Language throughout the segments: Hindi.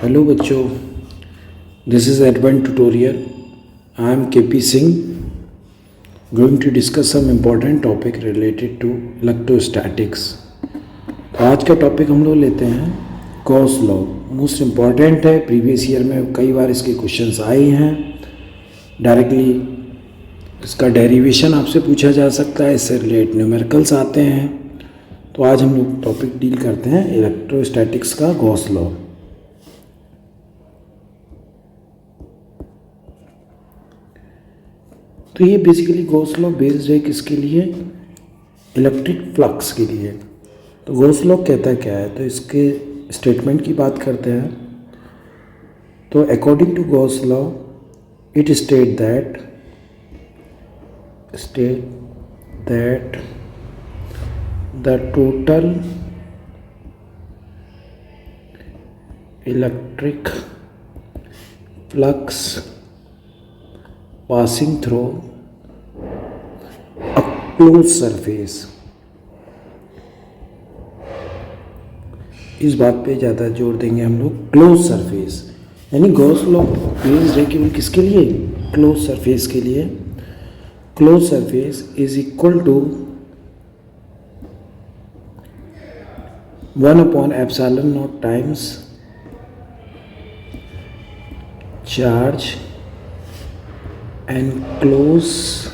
Hello बच्चों, this is Advanced Tutorial. I am KP Singh, going to discuss some important topic related to electrostatics. तो आज का टॉपिक हम लोग लेते हैं गॉस लॉ. मोस्ट इम्पॉर्टेंट है, प्रीवियस ईयर में कई बार इसके क्वेश्चंस आए हैं. डायरेक्टली इसका डेरिवेशन आपसे पूछा जा सकता है, इससे रिलेटेड न्यूमेरिकल्स आते हैं. तो आज हम लोग टॉपिक डील करते हैं इलेक्ट्रोस्टैटिक्स का गॉस लॉ. तो ये बेसिकली गॉस लॉ बेस्ड है किसके लिए? इलेक्ट्रिक फ्लक्स के लिए. तो गॉस लॉ कहता क्या है, तो इसके स्टेटमेंट की बात करते हैं. तो according to Gauss law it state that the total electric flux passing through a closed surface. इस बात पे ज़्यादा जोर देंगे हम लोग, क्लोज सरफेस. यानी गॉस लॉ बेस्ड है केवल किसके लिए? क्लोज सरफेस के लिए. Close surface is equal to 1/ε0 times charge enclosed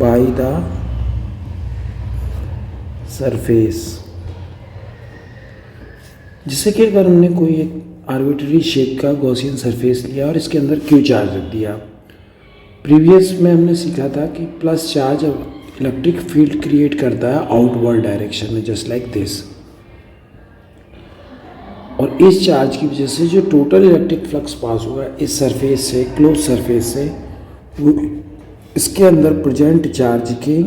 by the surface. जिससे कि अगर हमने कोई एक आर्बिट्ररी शेप का गॉसियन सरफेस लिया और इसके अंदर क्यू चार्ज रख दिया. प्रीवियस में हमने सीखा था कि plus charge electric field create करता है आउटवर्ड डायरेक्शन में, जस्ट लाइक दिस. और इस चार्ज की वजह से जो टोटल इलेक्ट्रिक फ्लक्स पास होगा इस सरफेस से, क्लोज सरफेस से, वो इसके अंदर प्रेजेंट चार्ज के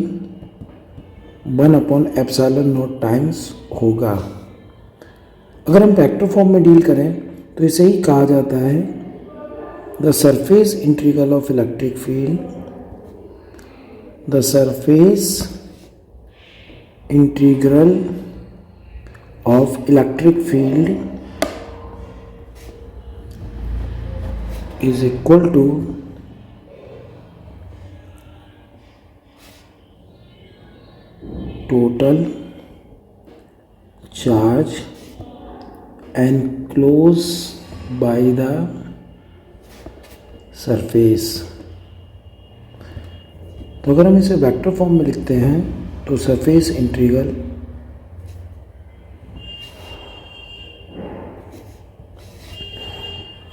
1/ε0 टाइम्स होगा. अगर हम वेक्टर फॉर्म में डील करें तो इसे ही कहा जाता है the surface integral of electric field. The surface integral of electric field is equal to total charge enclosed by the surface. तो अगर हम इसे वेक्टर फॉर्म में लिखते हैं तो surface integral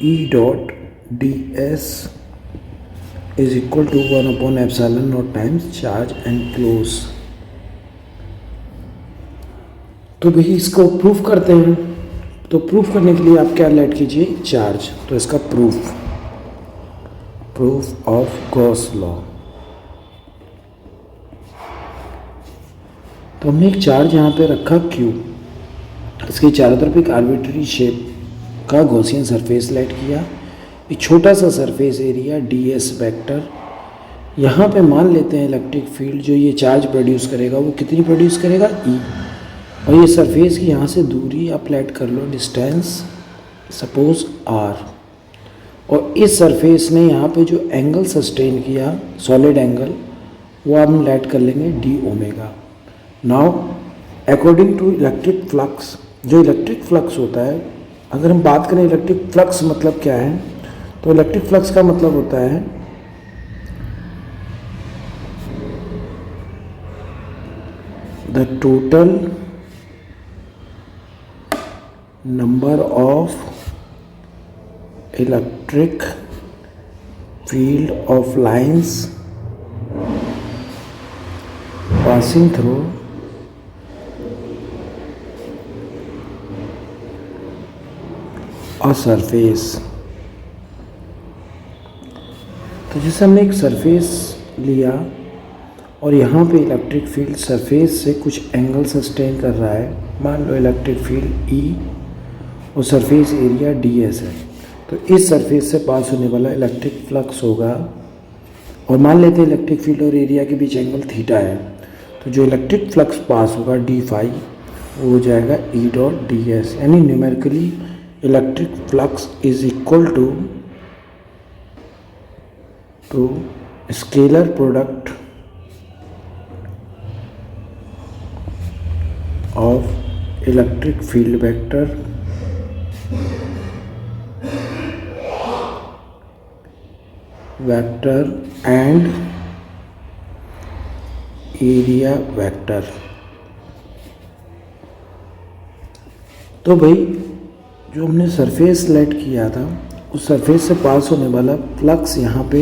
E dot ds is equal to 1/ε0 times charge enclosed. तो भाई इसको प्रूफ करते हैं. तो प्रूफ करने के लिए आप क्या ऐड कीजिए? चार्ज. तो इसका प्रूफ ऑफ गॉस लॉ. तो हमने एक चार्ज यहाँ पे रखा Q, इसके चारों तरफ एक आर्बिट्ररी शेप का गॉसियन सरफेस लाइट किया. एक छोटा सा सरफेस एरिया ds वेक्टर. यहाँ पे मान लेते हैं इलेक्ट्रिक फील्ड जो ये चार्ज प्रोड्यूस करेगा वो कितनी प्रोड्यूस करेगा? E. और ये सरफेस की यहाँ से दूरी आप लेट कर लो, डिस्टेंस सपोज r. और इस सरफेस ने यहाँ पे जो एंगल सस्टेन किया, सॉलिड एंगल, वो हम लेट कर लेंगे d omega. Now according to electric flux, जो इलेक्ट्रिक फ्लक्स होता है, अगर हम बात करें इलेक्ट्रिक फ्लक्स मतलब क्या है, तो इलेक्ट्रिक फ्लक्स का मतलब होता है the total number of electric field of lines passing through a surface. तो जैसे हमने एक सरफेस लिया और यहाँ पे इलेक्ट्रिक फील्ड सरफेस से कुछ एंगल सस्टेन कर रहा है. मान लो इलेक्ट्रिक फील्ड E और सरफेस एरिया ds है. तो इस सरफेस से पास होने वाला इलेक्ट्रिक फ्लक्स होगा, और मान लेते हैं इलेक्ट्रिक फील्ड और एरिया के बीच एंगल थीटा है. तो जो इलेक्ट्रिक फ्लक्स पास होगा d फाई वो हो जाएगा E डॉट ds. यानी numerically electric flux is equal to scalar product of electric field vector and area vector. तो भाई जो हमने सरफेस सेलेक्ट किया था उस सरफेस से पास होने वाला फ्लक्स यहाँ पे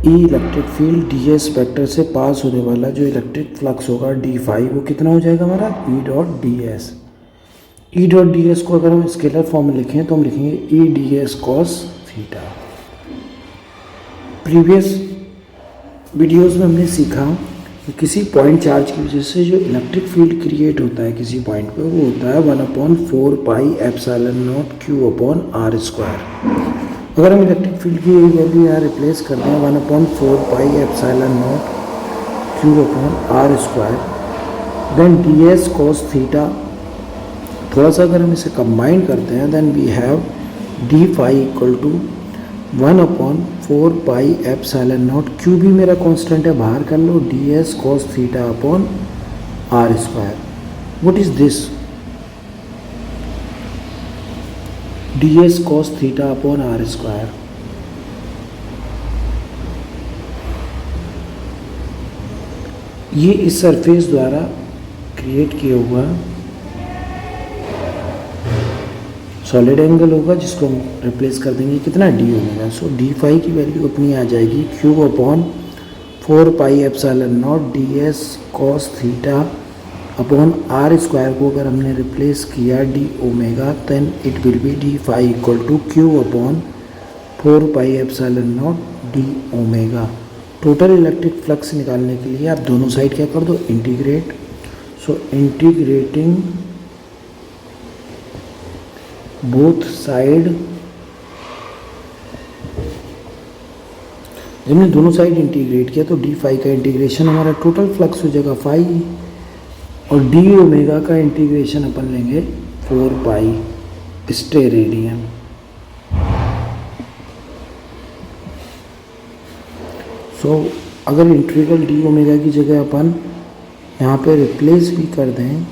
E electric field d s vector से पास होने वाला जो इलेक्ट्रिक फ्लक्स होगा डी फाई, वो कितना हो जाएगा हमारा E dot d s. E dot d s को अगर हम स्केलर फॉर्म में लिखें तो हम लिखेंगे E D S cos theta. Previous videos में हमने सीखा कि किसी पॉइंट चार्ज की वजह से जो इलेक्ट्रिक फील्ड क्रिएट होता है किसी पॉइंट पे वो होता है 1/4 pi epsilon naught q upon are square. अगर हम इलेक्ट्रिक फील्ड की वैल्यू यहाँ रिप्लेस कर दें 1/4 pi epsilon naught q upon are square, then d S cos theta. थोड़ा सा अगर हम इसे कंबाइन करते हैं then we have d phi equal to 1/4 pi epsilon naught, q भी मेरा कांस्टेंट है बाहर कर लो, d S cos theta upon are square. What is this? D S cos theta upon are square. ये इस सरफेस द्वारा क्रिएट किया हुआ सॉलिड एंगल होगा जिसको हम रिप्लेस कर देंगे कितना D omega. So D phi की वैल्यू अपनी आ जाएगी Q upon 4 pi epsilon naught D S cos theta upon are square को अगर हमने रिप्लेस किया D omega then it will be D phi equal to Q upon 4 pi epsilon naught D omega. Total electric flux निकालने के लिए आप दोनों साइड क्या कर दो integrate. So integrating both side, जब हमने दोनों साइड इंटीग्रेट किया तो डी फाई का इंटीग्रेशन हमारा टोटल फ्लक्स हो जाएगा फाई, और डी ओमेगा का इंटीग्रेशन अपन लेंगे 4 पाई स्टेरेडियन। सो अगर इंटीग्रल डी ओमेगा की जगह अपन यहाँ पे रिप्लेस भी कर दें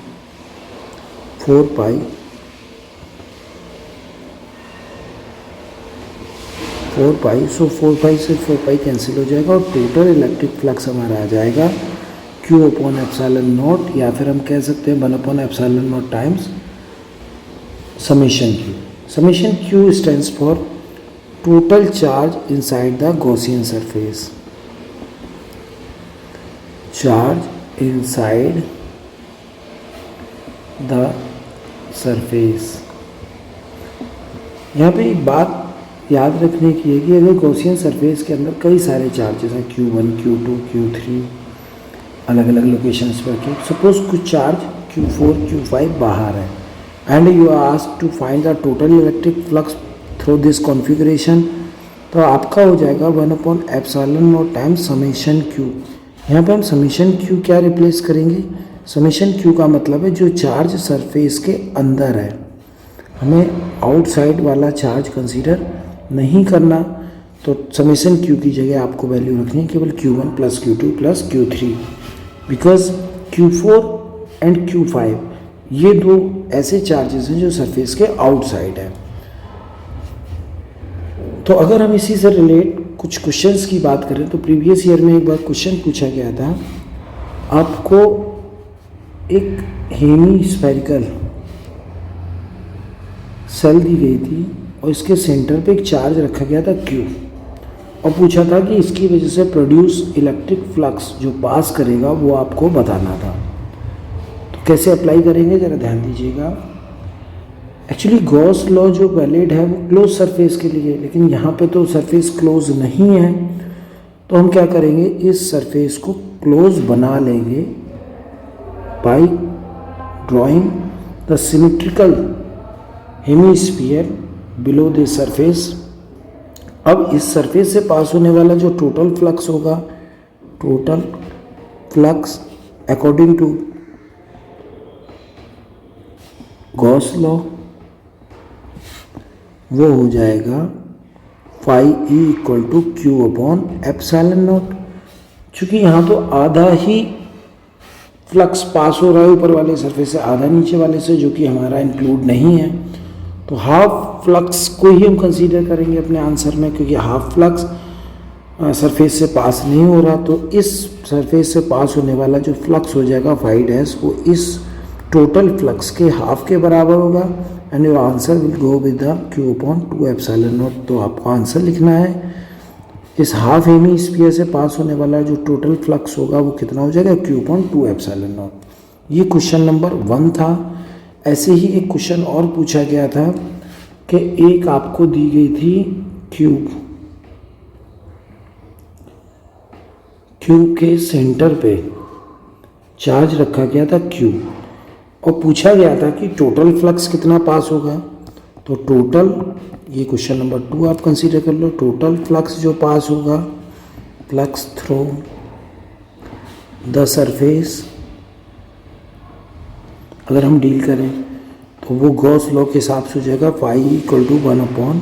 4 पाई, 4 पाई, सो 4 पाई से 4 पाई कैंसिल हो जाएगा और टोटल इलेक्ट्रिक फ्लक्स हमारा आ जाएगा Q अपॉन एप्सिलॉन नॉट, या फिर हम कह सकते हैं 1 upon epsilon naught times summation Q। Summation Q stands for total charge inside the Gaussian surface. Charge inside the surface. यहाँ पे एक बात याद रखने की है कि अगर गॉसियन सरफेस के अंदर कई सारे चार्जेस हैं Q1, Q2, Q3 अलग अलग लोकेशंस पर के, सपोज कुछ चार्ज Q4, Q5 बाहर है and you are asked to find the total electric flux through this configuration, तो आपका हो जाएगा 1 upon epsilon naught times summation Q। यहाँ पे हम समेशन Q क्या रिप्लेस करेंगे? समेशन Q का मतलब है जो चार्ज सरफेस के अंदर है, हमें आउटसाइड वाला चार्ज कंसीडर नहीं करना। तो समेशन Q की जगह आपको वैल्यू रखनी है केवल Q1 plus Q2 plus Q3, because Q4 and Q5 ये दो ऐसे चार्जेस हैं जो सरफेस के आउटसाइड है। तो अगर हम इसी से रिलेट कुछ क्वेश्चंस की बात करें तो प्रीवियस ईयर में एक बार क्वेश्चन पूछा गया था, आपको एक हेमी स्फेरिकल सेल दी गई थी और इसके सेंटर पे एक चार्ज रखा गया था Q, और पूछा था कि इसकी वजह से प्रोड्यूस इलेक्ट्रिक फ्लक्स जो पास करेगा वो आपको बताना था। तो कैसे अप्लाई करेंगे ज़रा ध्यान दीजिएगा। एक्चुअली गॉस लॉ जो वैलिड है वो क्लोज सरफेस के लिए, लेकिन यहाँ पे तो सरफेस क्लोज नहीं है, तो हम क्या करेंगे इस सरफेस को क्लोज बना लेंगे by drawing the symmetrical hemisphere below this surface. अब इस सरफेस से पास होने वाला जो टोटल फ्लक्स होगा, total flux according to Gauss law वो हो जाएगा phi E equal to Q upon epsilon naught. चूँकि यहाँ तो आधा ही फ्लक्स पास हो रहा है ऊपर वाले सरफेस से, आधा नीचे वाले से, जो कि हमारा इंक्लूड नहीं है, तो हाफ फ्लक्स को ही हम कंसीडर करेंगे अपने आंसर में, क्योंकि हाफ फ्लक्स सरफेस से पास नहीं हो रहा। तो इस सरफेस से पास होने वाला जो फ्लक्स हो जाएगा फाई डैश, वो इस टोटल फ्लक्स के हाफ के बराबर होगा, and your answer will go with the Q upon 2 epsilon naught. तो आपको आंसर लिखना है इस हाफ हेमी स्फीयर से पास होने वाला जो टोटल फ्लक्स होगा वो कितना हो जाएगा, क्यू अपॉन 2 एप्सिलॉन नॉट। ये क्वेश्चन नंबर 1 था। ऐसे ही एक क्वेश्चन और पूछा गया था कि एक आपको दी गई थी क्यूब के सेंटर पे चार्ज रखा गया था क्यू, और पूछा गया था कि टोटल फ्लक्स कितना पास होगा। तो टोटल, ये क्वेश्चन नंबर 2 आप कंसीडर कर लो, टोटल फ्लक्स जो पास होगा, फ्लक्स थ्रू द सरफेस, अगर हम डील करें तो वो गॉस लॉ के हिसाब से हो जाएगा phi equal to 1 upon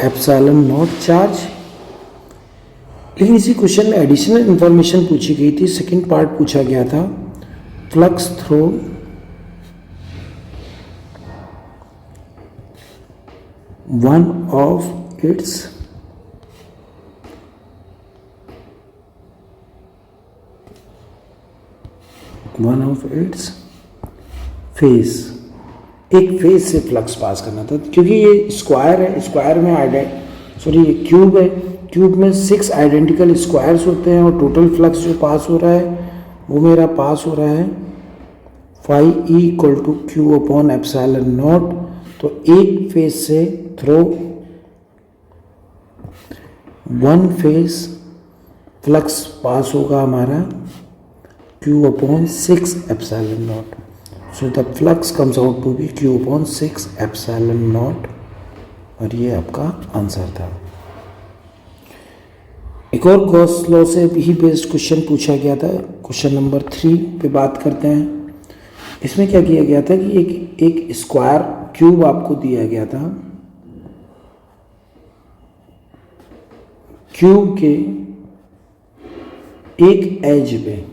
epsilon naught charge. लेकिन इसी क्वेश्चन में एडिशनल इंफॉर्मेशन पूछी गई थी। सेकंड पार्ट पूछा गया था flux through one of its face, एक फेस से फ्लक्स पास करना था। क्योंकि ये स्क्वायर है, स्क्वायर में ये क्यूब है, क्यूब में 6 आइडेंटिकल स्क्वायर्स होते हैं, और टोटल फ्लक्स जो पास हो रहा है वो मेरा पास हो रहा है phi E equal to Q upon epsilon naught. तो एक फेस से through one face flux pass होगा हमारा Q upon 6 epsilon naught. So the flux comes out to be Q upon 6 epsilon naught, और ये आपका आंसर था। एक और गॉस लॉ से ही बेस्ड क्वेश्चन पूछा गया था, क्वेश्चन नंबर 3 पे बात करते हैं। इसमें क्या किया गया था कि एक स्क्वायर क्यूब आपको दिया गया था, क्यूब के एक एज पे,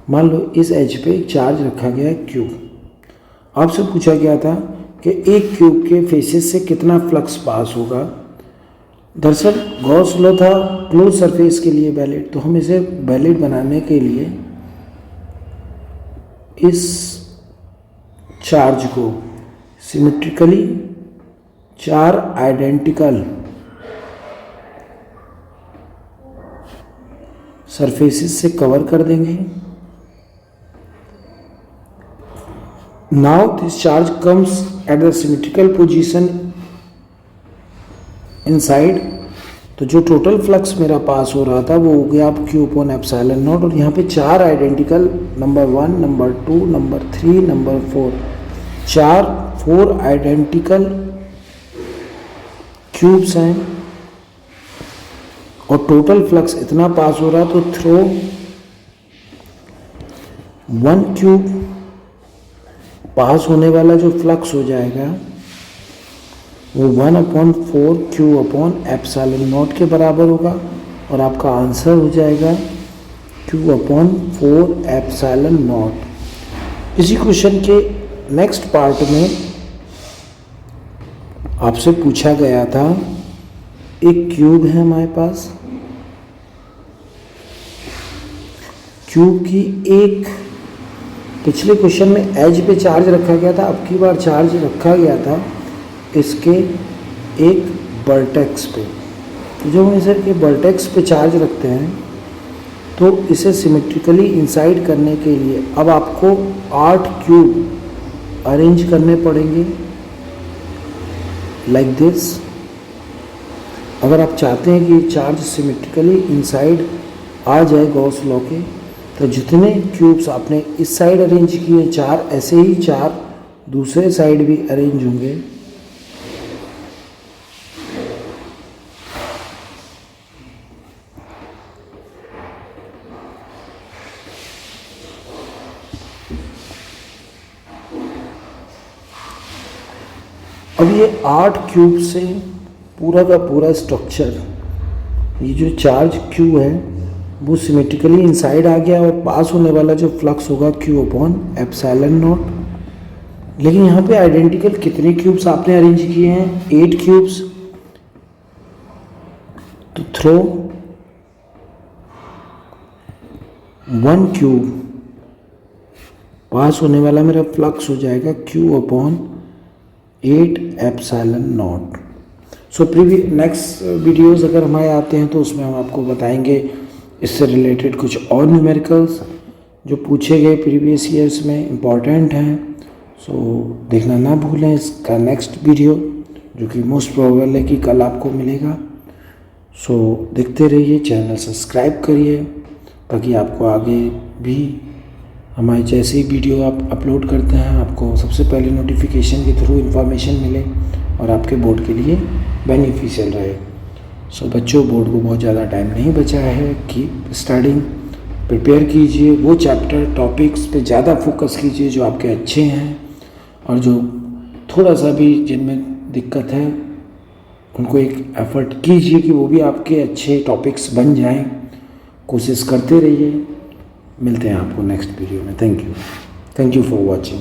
मान लो इस एज पे एक चार्ज रखा गया है क्यूब। आपसे पूछा गया था कि एक क्यूब के फेसेस से कितना फ्लक्स पास होगा। दरअसल गॉस लॉ था क्लोज सरफेस के लिए वैलिड, तो हम इसे वैलिड बनाने के लिए इस चार्ज को सिमेट्रिकली 4 आइडेंटिकल सरफेसेस से कवर कर देंगे। Now this charge comes at the symmetrical position inside, तो जो टोटल फ्लक्स मेरा पास हो रहा था वो हो गया आप क्यू अपॉन एप्सिलॉन नॉट। और यहाँ पे 4 identical, number 1, number 2, number 3, number 4, 4 identical cubes हैं, और टोटल फ्लक्स इतना पास हो रहा, तो थ्रो 1 क्यूब पास होने वाला जो फ्लक्स हो जाएगा वो 1/4 क्यू अपॉन एप्सिलॉन नॉट के बराबर होगा, और आपका आंसर हो जाएगा क्यू अपॉन 4 एप्सिलॉन नॉट। इसी क्वेश्चन के नेक्स्ट पार्ट में आपसे पूछा गया था, एक क्यूब है हमारे पास, क्यूब की एक, पिछले क्वेश्चन में एज पे चार्ज रखा गया था, अब की बार चार्ज रखा गया था इसके एक वर्टेक्स पे। तो जब हम इसे के वर्टेक्स पे चार्ज रखते हैं तो इसे सिमेट्रिकली इंसाइड करने के लिए अब आपको 8 क्यूब अरेंज करने पड़ेंगे लाइक दिस। अगर आप चाहते हैं कि चार्ज सिमेट्रिकली इनसाइड आ जाए गॉस लॉ के, तो जितने क्यूब्स आपने इस साइड अरेंज किए 4, ऐसे ही 4 दूसरे साइड भी अरेंज होंगे। अब ये 8 क्यूब से पूरा का पूरा स्ट्रक्चर, ये जो चार्ज क्यू है वो सिमेट्रिकली इनसाइड आ गया और पास होने वाला जो फ्लक्स होगा क्यू अपॉन एप्सिलॉन नॉट। लेकिन यहाँ पे आइडेंटिकल कितने क्यूब्स आपने अरेंज किए हैं? 8 क्यूब्स। तो थ्रो 1 क्यूब, पास होने वाला मेरा फ्लक्स हो जाएगा Q upon 8 epsilon naught. So next videos अगर हमारे आते हैं तो उसमें हम आपको बताएंगे इससे रिलेटेड कुछ और न्यूमेरिकल्स जो पूछे गए प्रीवियस ईयर्स में, इम्पॉर्टेंट हैं। सो देखना ना भूलें इसका नेक्स्ट वीडियो, जो कि मोस्ट प्रोबेबल है कि कल आपको मिलेगा। सो देखते रहिए, चैनल सब्सक्राइब करिए ताकि आपको आगे भी हमारे जैसे ही वीडियो आप अपलोड करते हैं आपको सबसे पहले नोटिफिकेशन के थ्रू इन्फॉर्मेशन मिले और आपके बोर्ड के लिए बेनिफिशियल रहे। सो बच्चों, बोर्ड को बहुत ज़्यादा टाइम नहीं बचा है, कीप स्टडिंग, प्रिपेयर कीजिए, वो चैप्टर टॉपिक्स पे ज़्यादा फोकस कीजिए जो आपके अच्छे हैं, और जो थोड़ा सा भी जिनमें दिक्कत है उनको एक एफर्ट कीजिए कि वो भी आपके अच्छे टॉपिक्स बन जाएं। कोशिश करते रहिए। मिलते हैं आपको नेक्स्ट वीडियो में। Thank you for watching.